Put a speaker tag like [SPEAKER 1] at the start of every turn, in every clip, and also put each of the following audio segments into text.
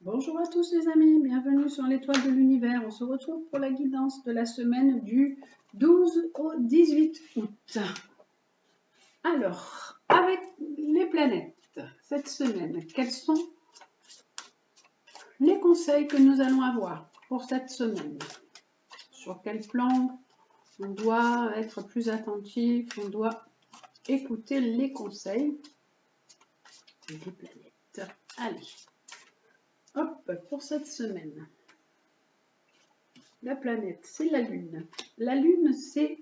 [SPEAKER 1] Bonjour à tous les amis, bienvenue sur l'étoile de l'univers. On se retrouve pour la guidance de la semaine du 12 au 18 août. Alors, avec les planètes, cette semaine, quels sont les conseils que nous allons avoir pour cette semaine? Sur quel plan on doit être plus attentif, on doit écouter les conseils des planètes. Allez, hop, pour cette semaine. La planète, c'est la Lune. La Lune, c'est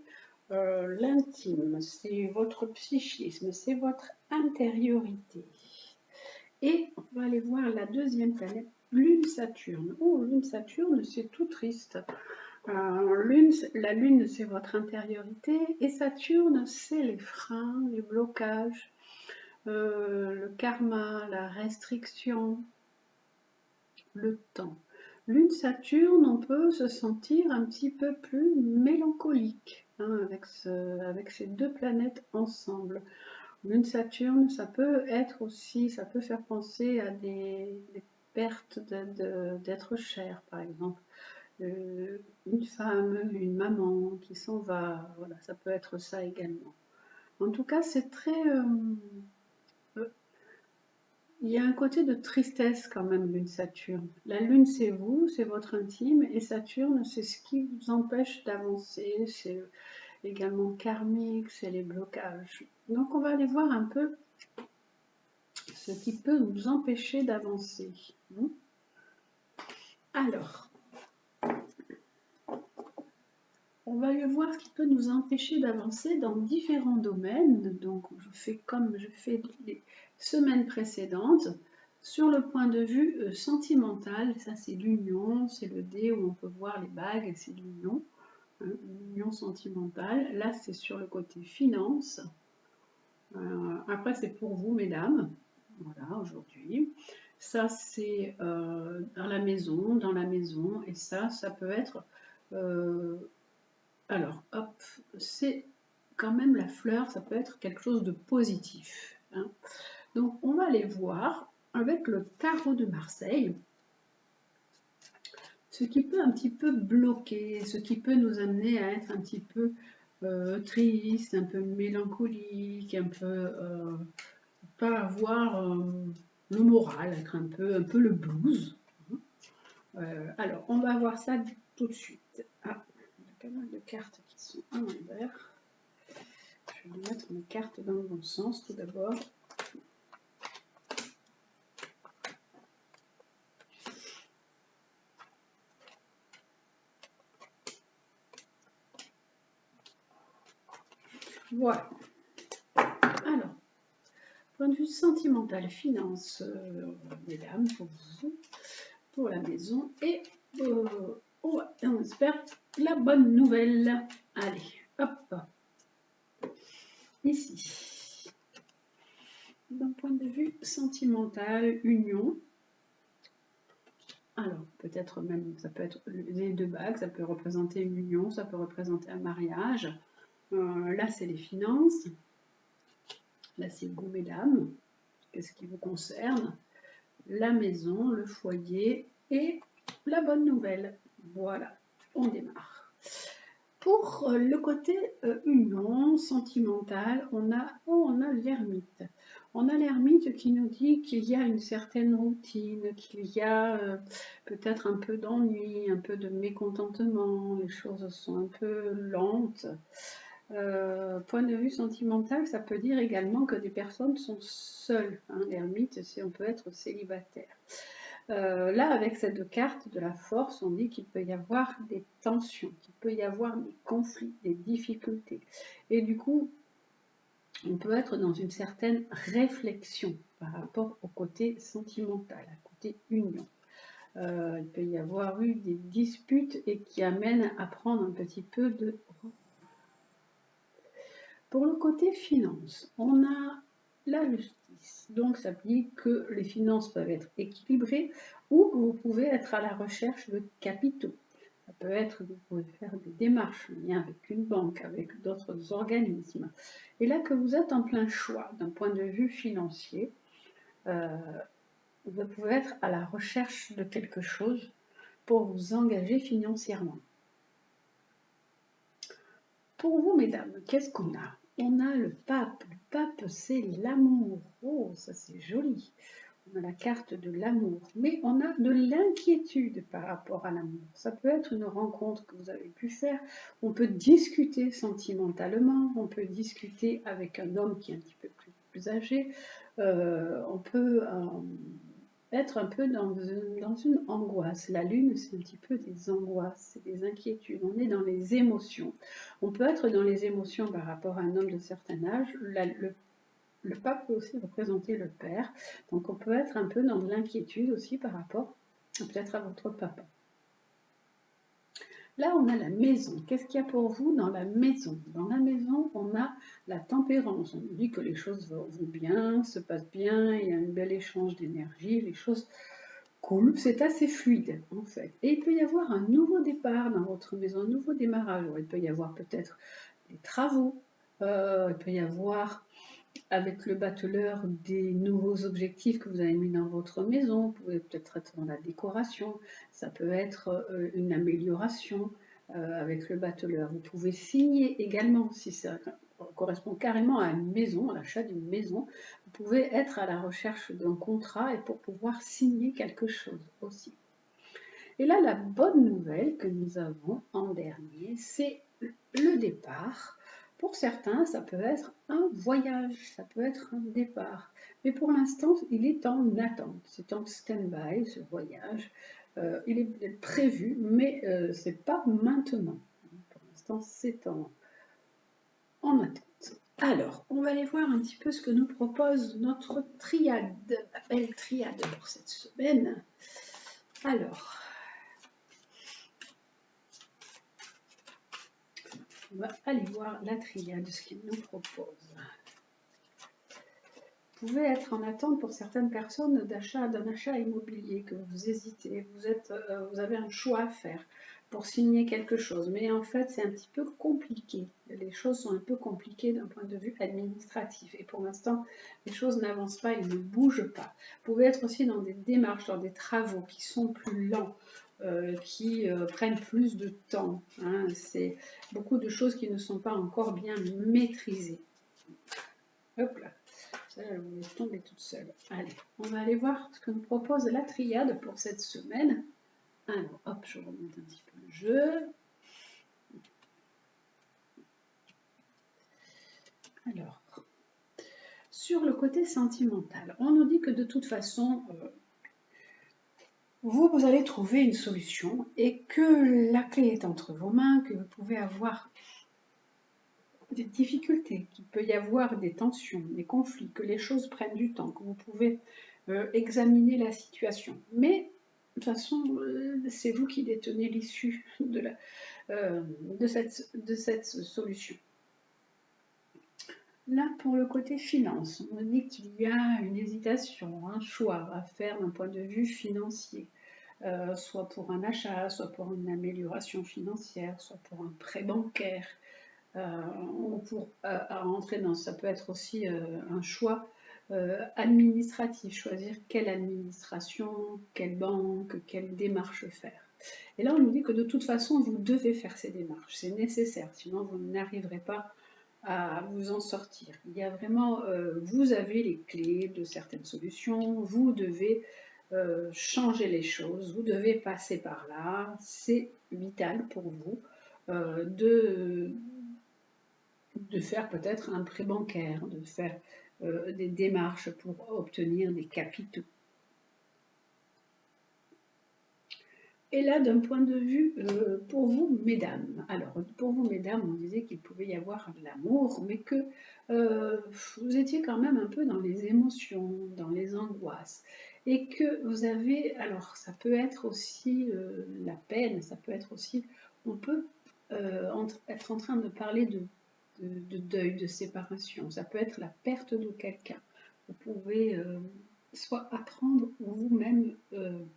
[SPEAKER 1] l'intime, c'est votre psychisme, c'est votre intériorité. Et on va aller voir la deuxième planète, Lune-Saturne. Oh, Lune-Saturne, c'est tout triste. La Lune, c'est votre intériorité et Saturne, c'est les freins, les blocages, le karma, la restriction, le temps. Lune-Saturne, on peut se sentir un petit peu plus mélancolique avec ces deux planètes ensemble. Lune-Saturne, ça peut être aussi, ça peut faire penser à des pertes d'être cher, par exemple. Une femme, une maman qui s'en va, voilà, ça peut être ça également. En tout cas, c'est très... il y a un côté de tristesse quand même, Lune-Saturne. La Lune, c'est vous, c'est votre intime, et Saturne, c'est ce qui vous empêche d'avancer, c'est également karmique, c'est les blocages. Donc on va aller voir un peu ce qui peut nous empêcher d'avancer. Alors, on va aller voir ce qui peut nous empêcher d'avancer dans différents domaines. Donc je fais comme je fais les semaines précédentes. Sur le point de vue sentimental, ça c'est l'union, c'est le dé où on peut voir les bagues, c'est l'union, l'union sentimentale. Là c'est sur le côté finance. Après c'est pour vous mesdames, voilà aujourd'hui. Ça c'est dans la maison, et ça peut être... alors hop, c'est quand même la fleur, ça peut être quelque chose de positif. Donc on va aller voir avec le tarot de Marseille, ce qui peut un petit peu bloquer, ce qui peut nous amener à être un petit peu triste, un peu mélancolique, un peu pas avoir le moral, être un peu le blues. Alors on va voir ça tout de suite. Ah, il y a pas mal de cartes qui sont à l'envers. Je vais mettre mes cartes dans le bon sens tout d'abord. Voilà. Alors, point de vue sentimental, finance, mesdames, pour vous, pour la maison, et on espère la bonne nouvelle. Allez, hop, ici. D'un point de vue sentimental, union. Alors, peut-être même, ça peut être les deux bagues, ça peut représenter une union, ça peut représenter un mariage. Là, c'est les finances. Là, c'est vous, mesdames. Qu'est-ce qui vous concerne? La maison, le foyer et la bonne nouvelle. Voilà, on démarre. Pour le côté union, sentimental, on a l'ermite. On a l'ermite qui nous dit qu'il y a une certaine routine, qu'il y a peut-être un peu d'ennui, un peu de mécontentement, les choses sont un peu lentes. Point de vue sentimental, ça peut dire également que des personnes sont seules. L'ermite, c'est on peut être célibataire. Là, avec ces deux cartes de la force, on dit qu'il peut y avoir des tensions, qu'il peut y avoir des conflits, des difficultés. Et du coup, on peut être dans une certaine réflexion par rapport au côté sentimental, au côté union. Il peut y avoir eu des disputes et qui amènent à prendre un petit peu de... Pour le côté finance, on a la justice. Donc ça dit que les finances peuvent être équilibrées ou que vous pouvez être à la recherche de capitaux. Ça peut être que vous pouvez faire des démarches en lien avec une banque, avec d'autres organismes. Et là que vous êtes en plein choix d'un point de vue financier, Vous pouvez être à la recherche de quelque chose pour vous engager financièrement. Pour vous, mesdames, qu'est-ce qu'on a? On a le pape. Le pape, c'est l'amour. Oh, ça c'est joli. On a la carte de l'amour, mais on a de l'inquiétude par rapport à l'amour. Ça peut être une rencontre que vous avez pu faire, on peut discuter sentimentalement, on peut discuter avec un homme qui est un petit peu plus âgé, on peut être un peu dans une angoisse. La lune, c'est un petit peu des angoisses, c'est des inquiétudes, on est dans les émotions. On peut être dans les émotions par rapport à un homme de certain âge. Le pape peut aussi représenter le père, donc on peut être un peu dans de l'inquiétude aussi par rapport peut-être à votre papa. Là, on a la maison. Qu'est-ce qu'il y a pour vous dans la maison? Dans la maison, on a la tempérance. On dit que les choses vont bien, se passent bien, il y a un bel échange d'énergie, les choses cool, c'est assez fluide en fait. Et il peut y avoir un nouveau départ dans votre maison, un nouveau démarrage. Il peut y avoir peut-être des travaux, il peut y avoir avec le bateleur des nouveaux objectifs que vous avez mis dans votre maison. Vous pouvez peut-être être dans la décoration, ça peut être une amélioration avec le bateleur. Vous pouvez signer également, si ça correspond carrément à une maison, à l'achat d'une maison, vous pouvez être à la recherche d'un contrat et pour pouvoir signer quelque chose aussi. Et là, la bonne nouvelle que nous avons en dernier, c'est le départ. Pour certains, ça peut être un voyage, ça peut être un départ. Mais pour l'instant, il est en attente. C'est en stand-by, ce voyage. Il est prévu, mais ce n'est pas maintenant. Pour l'instant, c'est en attente. Alors, on va aller voir un petit peu ce que nous propose notre triade, la belle triade pour cette semaine. Alors, on va aller voir la triade, ce qu'il nous propose. Vous pouvez être en attente pour certaines personnes d'un achat immobilier, que vous hésitez, vous avez un choix à faire pour signer quelque chose, mais en fait c'est un petit peu compliqué. Les choses sont un peu compliquées d'un point de vue administratif et pour l'instant les choses n'avancent pas, ils ne bougent pas. Vous pouvez être aussi dans des démarches, dans des travaux qui sont plus lents, qui prennent plus de temps. Hein. C'est beaucoup de choses qui ne sont pas encore bien maîtrisées. Hop là, ça, elle voulait tomber toute seule. Allez, on va aller voir ce que nous propose la triade pour cette semaine. Alors, hop, je remonte un petit peu le jeu. Alors, sur le côté sentimental, on nous dit que de toute façon, vous allez trouver une solution et que la clé est entre vos mains, que vous pouvez avoir des difficultés, qu'il peut y avoir des tensions, des conflits, que les choses prennent du temps, que vous pouvez examiner la situation. Mais de toute façon, c'est vous qui détenez l'issue de cette solution. Là, pour le côté finance, on dit qu'il y a une hésitation, un choix à faire d'un point de vue financier, soit pour un achat, soit pour une amélioration financière, soit pour un prêt bancaire, ou pour rentrer dans, ça peut être aussi un choix administratif, choisir quelle administration, quelle banque, quelle démarche faire. Et là, on nous dit que de toute façon, vous devez faire ces démarches, c'est nécessaire, sinon vous n'arriverez pas à vous en sortir. Il y a vraiment, vous avez les clés de certaines solutions, vous devez changer les choses, vous devez passer par là, c'est vital pour vous de faire peut-être un prêt bancaire, de faire des démarches pour obtenir des capitaux. Et là, d'un point de vue pour vous, mesdames, alors pour vous, mesdames, on disait qu'il pouvait y avoir de l'amour, mais que vous étiez quand même un peu dans les émotions, dans les angoisses, et que vous avez, alors ça peut être aussi la peine, ça peut être aussi, on peut être en train de parler de deuil, de séparation, ça peut être la perte de quelqu'un. Vous pouvez soit apprendre ou vous-même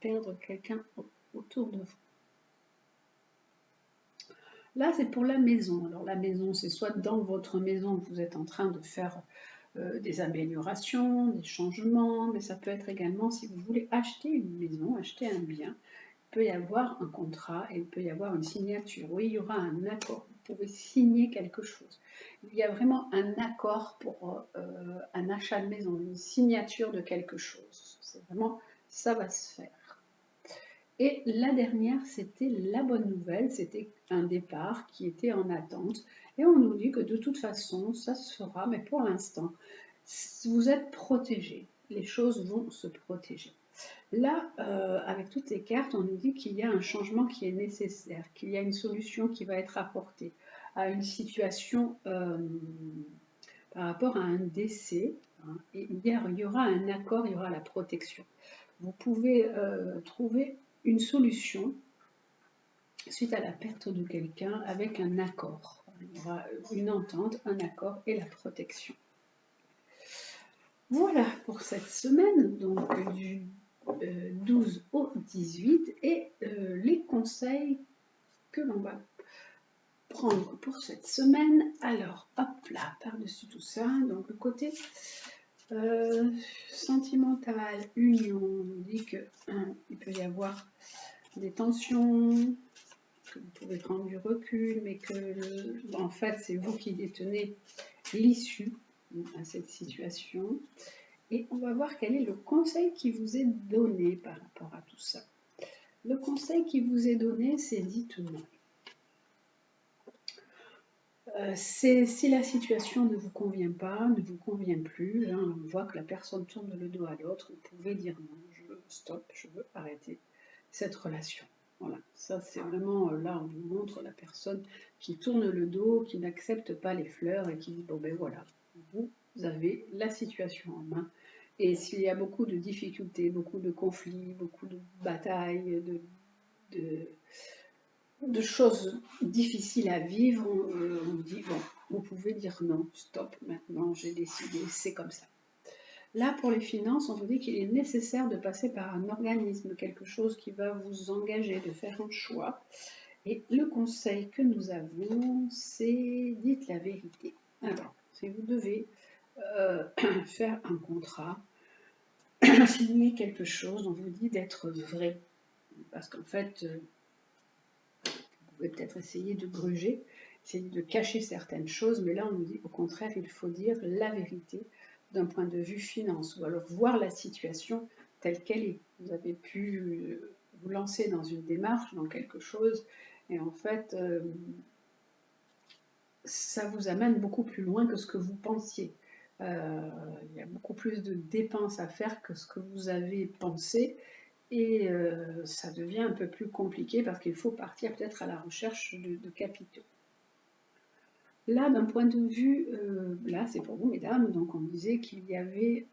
[SPEAKER 1] perdre quelqu'un autour de vous. Là, c'est pour la maison. Alors la maison, c'est soit dans votre maison que vous êtes en train de faire des améliorations, des changements, mais ça peut être également si vous voulez acheter une maison, acheter un bien, il peut y avoir un contrat et il peut y avoir une signature. Oui, il y aura un accord, vous pouvez signer quelque chose. Il y a vraiment un accord pour un achat de maison, une signature de quelque chose. C'est vraiment, ça va se faire. Et la dernière, c'était la bonne nouvelle, c'était un départ qui était en attente. Et on nous dit que de toute façon, ça se fera, mais pour l'instant, vous êtes protégé. Les choses vont se protéger. Là, avec toutes les cartes, on nous dit qu'il y a un changement qui est nécessaire, qu'il y a une solution qui va être apportée à une situation par rapport à un décès. Hein, et il y aura un accord, il y aura la protection. Vous pouvez trouver une solution suite à la perte de quelqu'un avec un accord. Il y aura une entente, un accord et la protection. Voilà pour cette semaine, donc du 12 au 18, et les conseils que l'on va prendre pour cette semaine. Alors, hop là, par-dessus tout ça, donc le côté sentimental, union, on nous dit qu'il peut y avoir des tensions, que vous pouvez prendre du recul, mais que en fait c'est vous qui détenez l'issue à cette situation. Et on va voir quel est le conseil qui vous est donné par rapport à tout ça. Le conseil qui vous est donné, c'est dites non. Si la situation ne vous convient pas, ne vous convient plus, hein, on voit que la personne tourne le dos à l'autre, vous pouvez dire non, stop, je veux arrêter cette relation. Voilà, ça c'est vraiment, là on vous montre la personne qui tourne le dos, qui n'accepte pas les fleurs et qui dit bon ben voilà, vous avez la situation en main. Et s'il y a beaucoup de difficultés, beaucoup de conflits, beaucoup de batailles, de choses difficiles à vivre, on dit bon, vous pouvez dire non, stop, maintenant j'ai décidé, c'est comme ça. Là, pour les finances, on vous dit qu'il est nécessaire de passer par un organisme, quelque chose qui va vous engager, de faire un choix. Et le conseil que nous avons, c'est dites la vérité. Alors, si vous devez faire un contrat, signer quelque chose, on vous dit d'être vrai. Parce qu'en fait, vous pouvez peut-être essayer de gruger, essayer de cacher certaines choses, mais là, on nous dit au contraire, il faut dire la vérité d'un point de vue finance, ou alors voir la situation telle qu'elle est. Vous avez pu vous lancer dans une démarche, dans quelque chose, et en fait, ça vous amène beaucoup plus loin que ce que vous pensiez. Il y a beaucoup plus de dépenses à faire que ce que vous avez pensé, et ça devient un peu plus compliqué parce qu'il faut partir peut-être à la recherche de capitaux. Là, d'un point de vue, là c'est pour vous mesdames, donc on disait qu'il y avait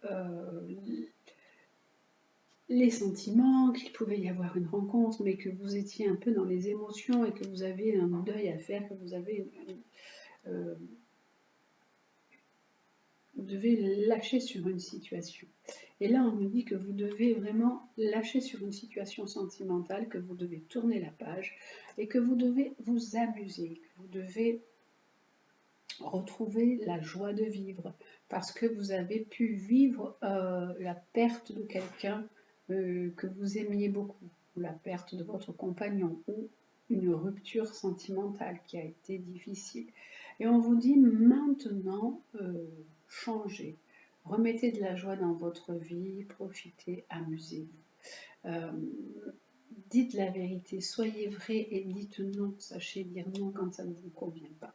[SPEAKER 1] les sentiments, qu'il pouvait y avoir une rencontre, mais que vous étiez un peu dans les émotions et que vous avez un deuil à faire, que vous avez vous devez lâcher sur une situation. Et là, on nous dit que vous devez vraiment lâcher sur une situation sentimentale, que vous devez tourner la page et que vous devez vous amuser, que vous devez retrouver la joie de vivre parce que vous avez pu vivre la perte de quelqu'un que vous aimiez beaucoup, ou la perte de votre compagnon, ou une rupture sentimentale qui a été difficile. Et on vous dit maintenant, changez, remettez de la joie dans votre vie, profitez, amusez-vous. Dites la vérité, soyez vrai et dites non, sachez dire non quand ça ne vous convient pas.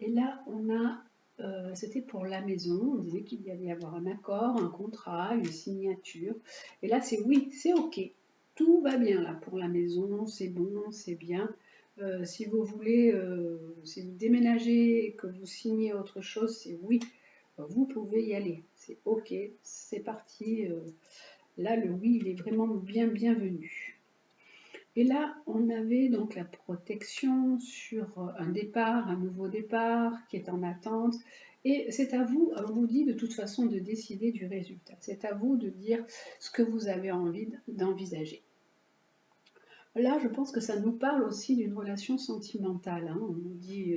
[SPEAKER 1] Et là, on a, c'était pour la maison, on disait qu'il y allait y avoir un accord, un contrat, une signature. Et là, c'est oui, c'est ok, tout va bien là pour la maison, c'est bon, c'est bien. Si vous voulez, si vous déménagez et que vous signez autre chose, c'est oui, vous pouvez y aller. C'est ok, c'est parti. Là, le oui, il est vraiment bienvenu. Et là, on avait donc la protection sur un départ, un nouveau départ qui est en attente. Et c'est à vous, on vous dit de toute façon de décider du résultat. C'est à vous de dire ce que vous avez envie d'envisager. Là, je pense que ça nous parle aussi d'une relation sentimentale. Hein. On nous dit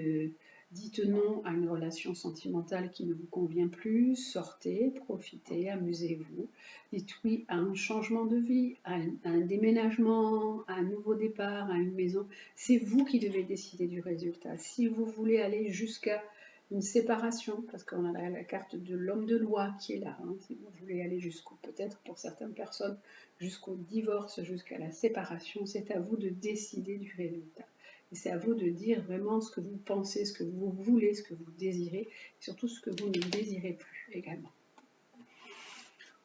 [SPEAKER 1] Dites non à une relation sentimentale qui ne vous convient plus, sortez, profitez, amusez-vous. Dites oui à un changement de vie, à un déménagement, à un nouveau départ, à une maison. C'est vous qui devez décider du résultat. Si vous voulez aller jusqu'à une séparation, parce qu'on a la carte de l'homme de loi qui est là, hein, si vous voulez aller jusqu'au, peut-être pour certaines personnes, jusqu'au divorce, jusqu'à la séparation, c'est à vous de décider du résultat. Et c'est à vous de dire vraiment ce que vous pensez, ce que vous voulez, ce que vous désirez, et surtout ce que vous ne désirez plus également.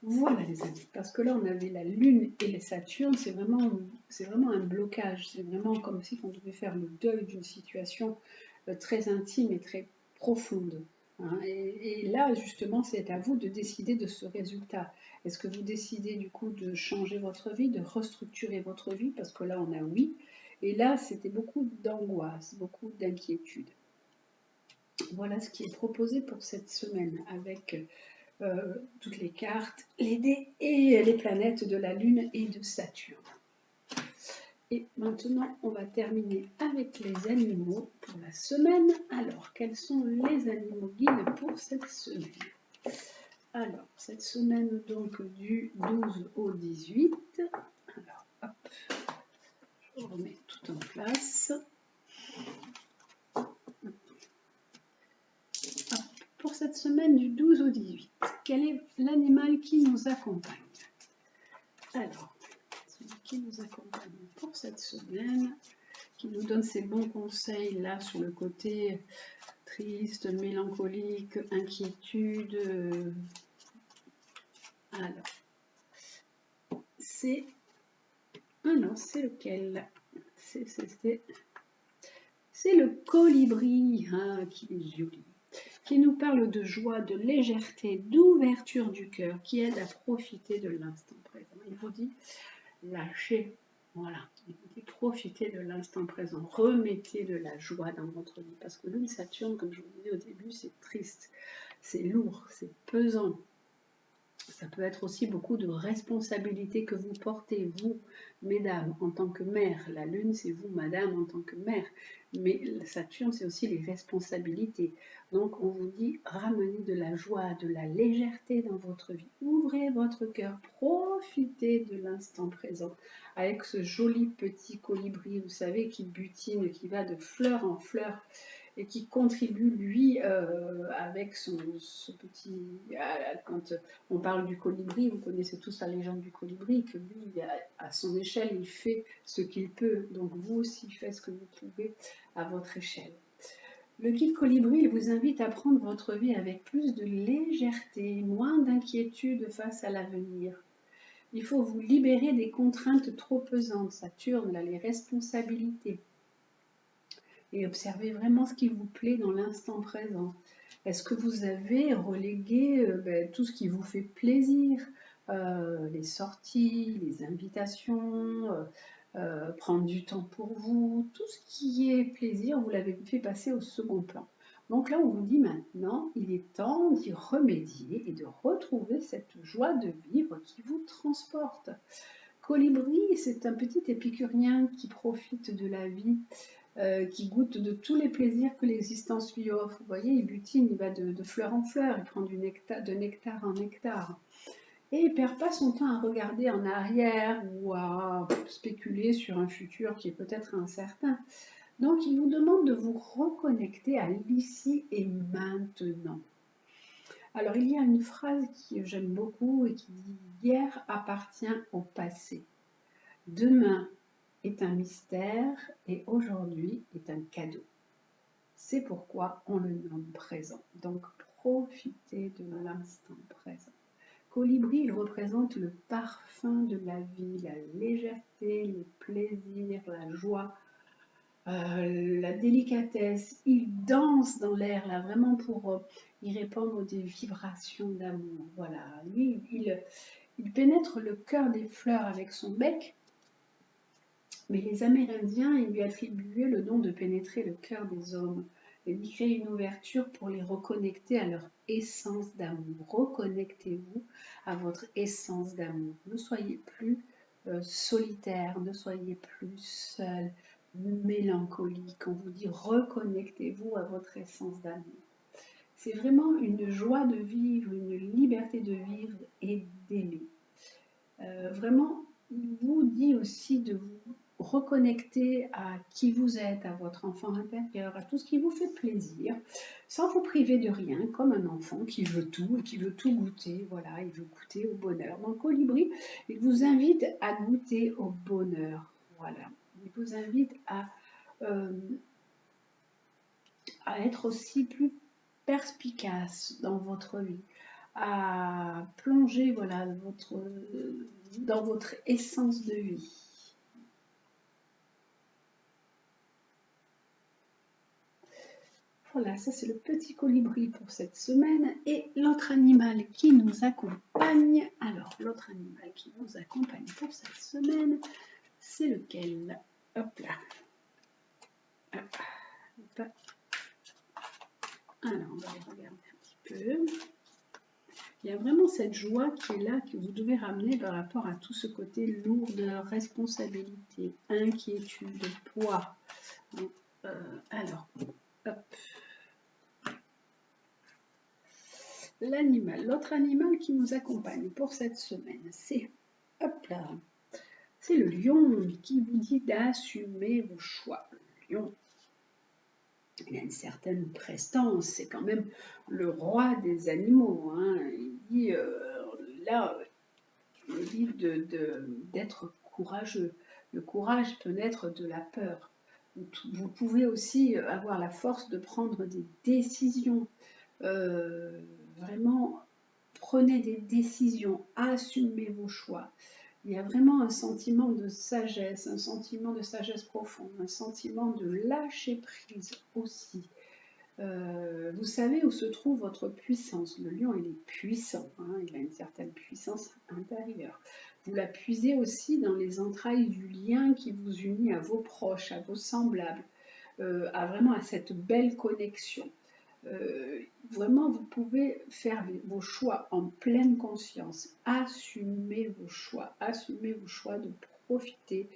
[SPEAKER 1] Voilà les amis, parce que là on avait la Lune et les Saturnes, c'est vraiment un blocage, c'est vraiment comme si on devait faire le deuil d'une situation très intime et très profonde. Hein. Et là justement c'est à vous de décider de ce résultat. Est-ce que vous décidez du coup de changer votre vie, de restructurer votre vie, parce que là on a oui, et là c'était beaucoup d'angoisse, beaucoup d'inquiétude. Voilà ce qui est proposé pour cette semaine avec toutes les cartes, les dés et les planètes de la Lune et de Saturne. Et maintenant, on va terminer avec les animaux pour la semaine. Alors, quels sont les animaux guides pour cette semaine? Alors, cette semaine, donc, du 12 au 18. Alors, hop, je remets tout en place. Pour cette semaine du 12 au 18, quel est l'animal qui nous accompagne? Alors, celui qui nous accompagne pour cette semaine, qui nous donne ses bons conseils là sur le côté triste, mélancolique, inquiétude. Alors, c'est... Ah non, c'est lequel? C'est le colibri, hein, qui est joli, qui nous parle de joie, de légèreté, d'ouverture du cœur, qui aide à profiter de l'instant présent. Il vous dit, lâchez, voilà, il vous dit, profitez de l'instant présent, remettez de la joie dans votre vie, parce que Lune Saturne, comme je vous disais au début, c'est triste, c'est lourd, c'est pesant. Ça peut être aussi beaucoup de responsabilités que vous portez, vous, mesdames, en tant que mère. La Lune, c'est vous, madame, en tant que mère. Mais Saturne, c'est aussi les responsabilités. Donc, on vous dit, ramenez de la joie, de la légèreté dans votre vie. Ouvrez votre cœur, profitez de l'instant présent. Avec ce joli petit colibri, vous savez, qui butine, qui va de fleur en fleur, et qui contribue, lui, avec ce petit... Quand on parle du colibri, vous connaissez tous la légende du colibri, que lui, à son échelle, il fait ce qu'il peut. Donc vous aussi, faites ce que vous pouvez à votre échelle. Le guide colibri, il vous invite à prendre votre vie avec plus de légèreté, moins d'inquiétude face à l'avenir. Il faut vous libérer des contraintes trop pesantes. Saturne, là, les responsabilités. Et observez vraiment ce qui vous plaît dans l'instant présent. Est-ce que vous avez relégué tout ce qui vous fait plaisir, les sorties, les invitations, prendre du temps pour vous, tout ce qui est plaisir, vous l'avez fait passer au second plan. Donc là, on vous dit maintenant, il est temps d'y remédier et de retrouver cette joie de vivre qui vous transporte. Colibri, c'est un petit épicurien qui profite de la vie, qui goûte de tous les plaisirs que l'existence lui offre. Vous voyez, il butine, il va de fleur en fleur, il prend de nectar en nectar. Et il ne perd pas son temps à regarder en arrière ou à spéculer sur un futur qui est peut-être incertain. Donc, il vous demande de vous reconnecter à l'ici et maintenant. Alors, il y a une phrase que j'aime beaucoup et qui dit « Hier appartient au passé. Demain est un mystère et aujourd'hui est un cadeau. C'est pourquoi on le nomme présent. Donc, profitez de l'instant présent. Colibri, il représente le parfum de la vie, la légèreté, les plaisirs, la joie, la délicatesse. Il danse dans l'air, là, vraiment pour y répandre des vibrations d'amour. Voilà, lui, il pénètre le cœur des fleurs avec son bec. Mais les Amérindiens, ils lui attribuaient le don de pénétrer le cœur des hommes et d'y créer une ouverture pour les reconnecter à leur essence d'amour. Reconnectez-vous à votre essence d'amour. Ne soyez plus solitaire, ne soyez plus seul. mélancolie quand on vous dit reconnectez-vous à votre essence d'amour. C'est vraiment une joie de vivre, une liberté de vivre et d'aimer. Vraiment, il vous dit aussi de vous reconnecter à qui vous êtes, à votre enfant intérieur, à tout ce qui vous fait plaisir, sans vous priver de rien, comme un enfant qui veut tout et qui veut tout goûter. Voilà, il veut goûter au bonheur. Donc, Colibri, il vous invite à goûter au bonheur. Voilà, il vous invite euh, à être aussi plus perspicace dans votre vie, à plonger voilà, dans votre essence de vie. Voilà, ça c'est le petit colibri pour cette semaine. Et l'autre animal qui nous accompagne, alors l'autre animal qui nous accompagne pour cette semaine, c'est lequel? Hop là. Hop. Alors, on va les regarder un petit peu. Il y a vraiment cette joie qui est là, que vous devez ramener par rapport à tout ce côté lourdeur, responsabilité, inquiétude, poids. Alors, hop. L'animal, l'autre animal qui nous accompagne pour cette semaine, c'est, hop là, c'est le lion qui vous dit d'assumer vos choix. Le lion, il a une certaine prestance, c'est quand même le roi des animaux. Hein. Il dit, là, il dit d'être courageux. Le courage peut naître de la peur. Vous pouvez aussi avoir la force de prendre des décisions. Vraiment, prenez des décisions, assumez vos choix. Il y a vraiment un sentiment de sagesse profonde, un sentiment de lâcher prise aussi. Vous savez où se trouve votre puissance. Le lion, il est puissant, hein, il a une certaine puissance intérieure. Vous la puisez aussi dans les entrailles du lien qui vous unit à vos proches, à vos semblables, à cette belle connexion. Vraiment, vous pouvez faire vos choix en pleine conscience. Assumez vos choix de profiter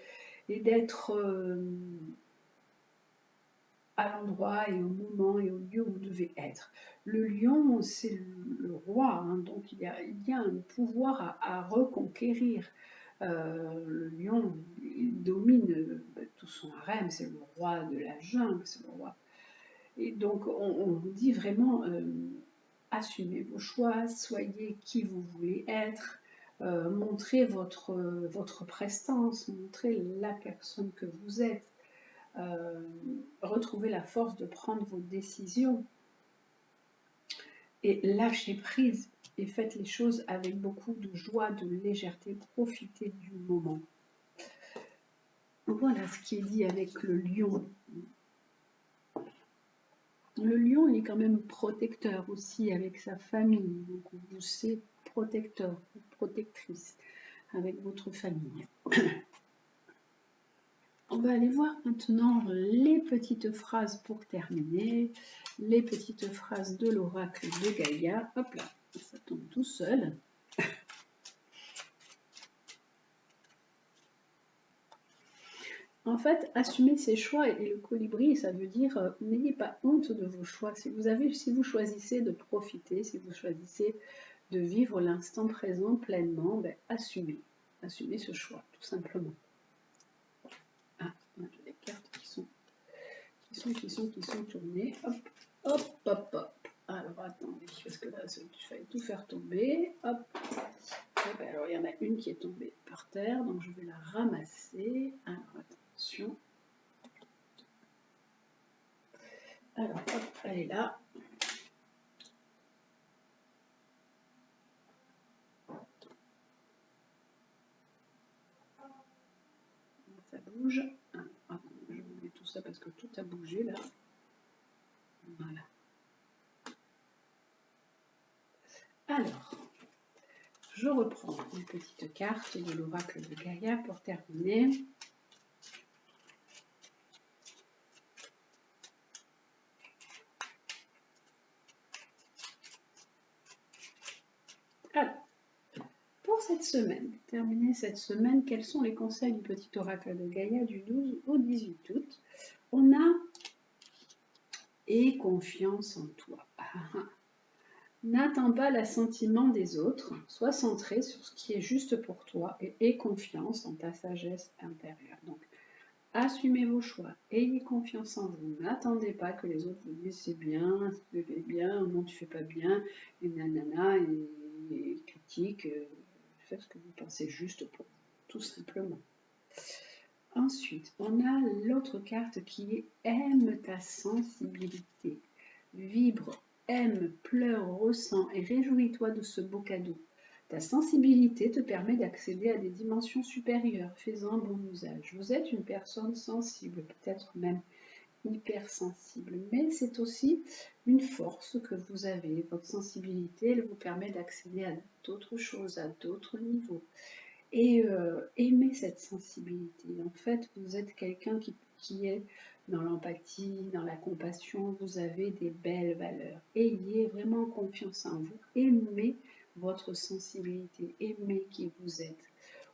[SPEAKER 1] et d'être à l'endroit et au moment et au lieu où vous devez être. Le lion, c'est le roi, hein, donc il y a un pouvoir à reconquérir. Le lion, il domine tout son harem, c'est le roi de la jungle, c'est le roi. Et donc, on vous dit vraiment, assumez vos choix, soyez qui vous voulez être, montrez votre prestance, montrez la personne que vous êtes, retrouvez la force de prendre vos décisions et lâchez prise et faites les choses avec beaucoup de joie, de légèreté, profitez du moment. Voilà ce qui est dit avec le lion. Le lion, il est quand même protecteur aussi avec sa famille. Donc, vous c'est protecteur, protectrice avec votre famille. On va aller voir maintenant les petites phrases pour terminer. Les petites phrases de l'oracle de Gaïa. Hop là, ça tombe tout seul. En fait, assumer ses choix et le colibri, ça veut dire n'ayez pas honte de vos choix. Si vous choisissez de profiter, si vous choisissez de vivre l'instant présent pleinement, ben, assumez ce choix, tout simplement. Ah, j'ai des cartes qui sont tournées. Hop, hop, hop, hop. Alors attendez, parce que là, il fallait tout faire tomber. Hop. Et ben, alors il y en a une qui est tombée par terre, donc je vais la ramasser. Alors attention. Alors hop, elle est là. Ça bouge. Alors, attendez, je vous mets tout ça parce que tout a bougé là. Voilà. Alors, je reprends une petite carte de l'oracle de Gaïa pour terminer. Alors, pour cette semaine, pour terminer cette semaine, quels sont les conseils du petit oracle de Gaïa du 12 au 18 août? On a « Aie confiance en toi ». N'attends pas l'assentiment des autres, sois centré sur ce qui est juste pour toi et aie confiance en ta sagesse intérieure. Donc, assumez vos choix, ayez confiance en vous, n'attendez pas que les autres vous disent c'est bien, tu fais bien, non tu fais pas bien, et nanana, et critique, faites ce que vous pensez juste pour vous, tout simplement. Ensuite, on a l'autre carte qui est aime ta sensibilité, vibre, aime, pleure, ressens et réjouis-toi de ce beau cadeau. Ta sensibilité te permet d'accéder à des dimensions supérieures, fais-en bon usage. Vous êtes une personne sensible, peut-être même hypersensible, mais c'est aussi une force que vous avez. Votre sensibilité, elle vous permet d'accéder à d'autres choses, à d'autres niveaux. Et aimez cette sensibilité. En fait, vous êtes quelqu'un qui est dans l'empathie, dans la compassion, vous avez des belles valeurs. Ayez vraiment confiance en vous, aimez votre sensibilité, aimez qui vous êtes.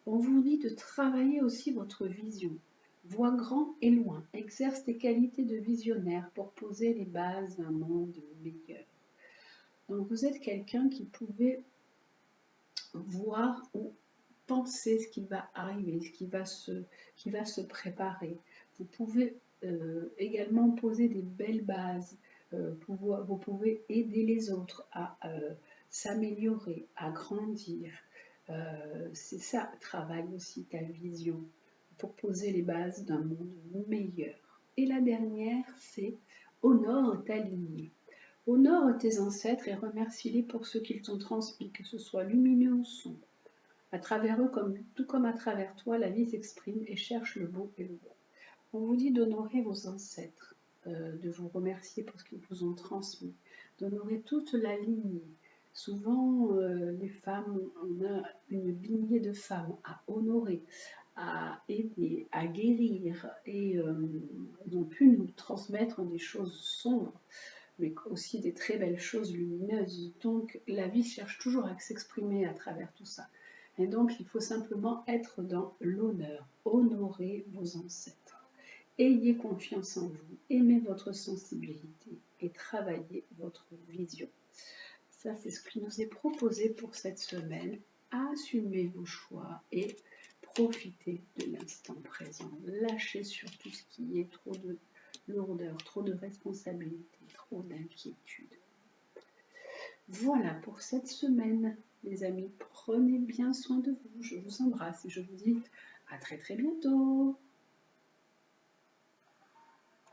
[SPEAKER 1] On vous dit de travailler aussi votre vision. Vois grand et loin, exerce tes qualités de visionnaire pour poser les bases d'un monde meilleur. Donc vous êtes quelqu'un qui pouvait voir ou penser ce qui va arriver, ce qui va se préparer. Vous pouvez également poser des belles bases. Vous pouvez aider les autres à s'améliorer, à grandir. C'est ça, travaille aussi ta vision pour poser les bases d'un monde meilleur. Et la dernière, c'est honore ta lignée. Honore tes ancêtres et remercie-les pour ce qu'ils t'ont transmis, que ce soit lumineux ou sombre. À travers eux, tout comme à travers toi, la vie s'exprime et cherche le beau et le bon. On vous dit d'honorer vos ancêtres, de vous remercier pour ce qu'ils vous ont transmis, d'honorer toute la lignée. Souvent, les femmes, on a une lignée de femmes à honorer, à aider, à guérir, et elles ont pu nous transmettre des choses sombres, mais aussi des très belles choses lumineuses. Donc, la vie cherche toujours à s'exprimer à travers tout ça. Et donc, il faut simplement être dans l'honneur, honorer vos ancêtres. Ayez confiance en vous, aimez votre sensibilité et travaillez votre vision. Ça, c'est ce qui nous est proposé pour cette semaine. Assumez vos choix et profitez de l'instant présent. Lâchez surtout ce qui est trop de lourdeur, trop de responsabilité, trop d'inquiétude. Voilà pour cette semaine, les amis. Prenez bien soin de vous. Je vous embrasse et je vous dis à très très bientôt.